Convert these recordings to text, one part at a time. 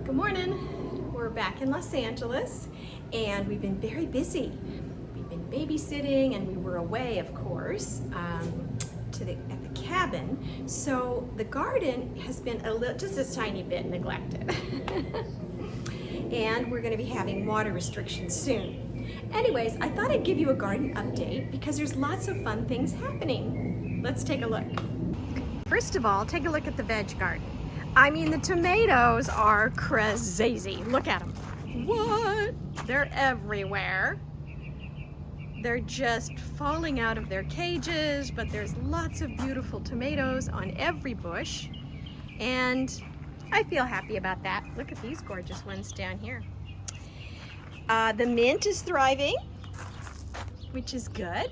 Good morning. We're back in Los Angeles and we've been very busy. We've been babysitting and we were away, of course, at the cabin. So the garden has been just a tiny bit neglected. And we're going to be having water restrictions soon. Anyways, I thought I'd give you a garden update because there's lots of fun things happening. Let's take a look. First of all, take a look at the veg garden. I mean, the tomatoes are crazy. Look at them. What? They're everywhere. They're just falling out of their cages, but there's lots of beautiful tomatoes on every bush. And I feel happy about that. Look at these gorgeous ones down here. The mint is thriving, which is good.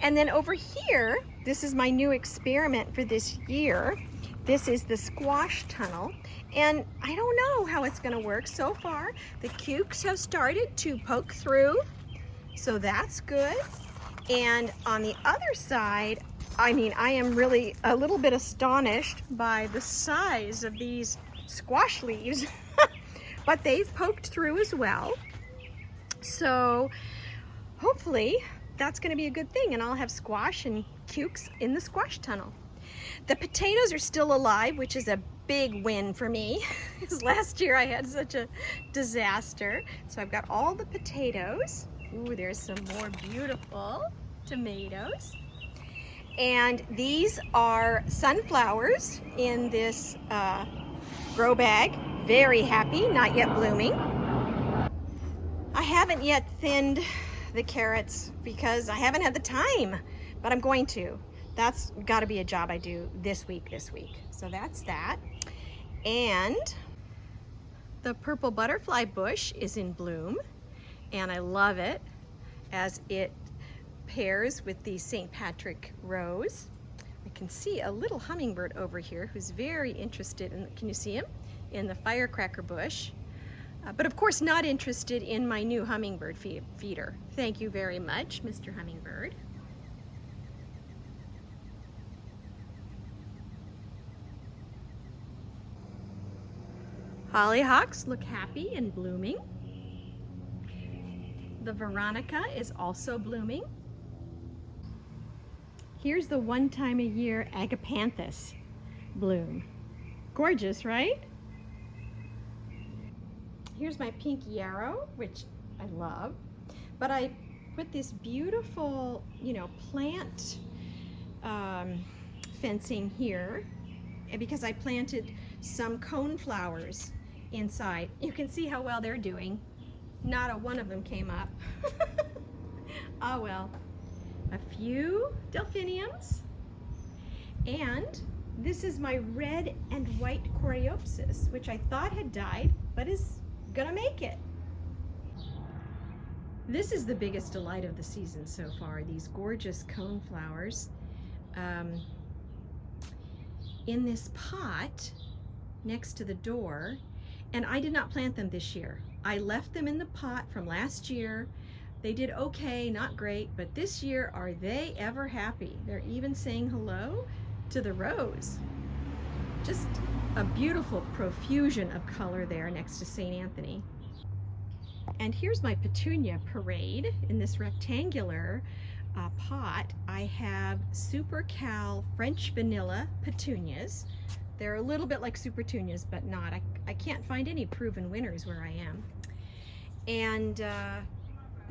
And then over here, this is my new experiment for this year. This is the squash tunnel, and I don't know how it's going to work so far. The cukes have started to poke through, so that's good. And on the other side, I mean, I am really a little bit astonished by the size of these squash leaves, but they've poked through as well. So hopefully that's going to be a good thing, and I'll have squash and cukes in the squash tunnel. The potatoes are still alive, which is a big win for me, because last year I had such a disaster. So I've got all the potatoes. Ooh, there's some more beautiful tomatoes. And these are sunflowers in this grow bag. Very happy, not yet blooming. I haven't yet thinned the carrots because I haven't had the time, but I'm going to. That's got to be a job I do this week. So that's that. And the purple butterfly bush is in bloom, and I love it as it pairs with the St. Patrick rose. I can see a little hummingbird over here who's very interested in, can you see him? In the firecracker bush. But of course not interested in my new hummingbird feeder. Thank you very much, Mr. Hummingbird. Hollyhocks look happy and blooming. The Veronica is also blooming. Here's the one time a year agapanthus bloom. Gorgeous, right? Here's my pink yarrow, which I love. But I put this beautiful, plant fencing here because I planted some cone flowers inside. You can see how well they're doing. Not a one of them came up. Oh well. A few delphiniums. And this is my red and white coreopsis, which I thought had died, but is gonna make it. This is the biggest delight of the season so far, these gorgeous cone flowers. In this pot next to the door, and I did not plant them this year. I left them in the pot from last year. They did okay, not great, but this year, are they ever happy? They're even saying hello to the rose. Just a beautiful profusion of color there next to St. Anthony. And here's my petunia parade in this rectangular pot. I have Super Cal French Vanilla petunias. They're a little bit like Super Petunias, but not. I can't find any proven winners where I am. And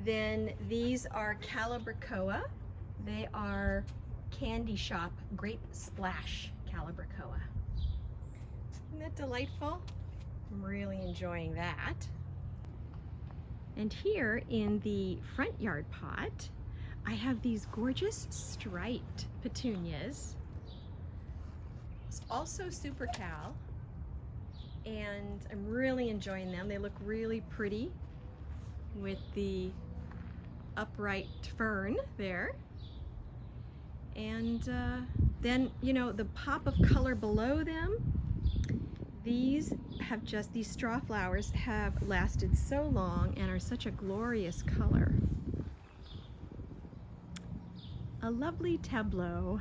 then these are Calabricoa. They are Candy Shop Grape Splash Calabricoa. Isn't that delightful? I'm really enjoying that. And here in the front yard pot, I have these gorgeous striped petunias. It's also Super Cal, and I'm really enjoying them. They look really pretty with the upright fern there. And then, the pop of color below them, these straw flowers have lasted so long and are such a glorious color. A lovely tableau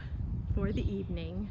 for the evening.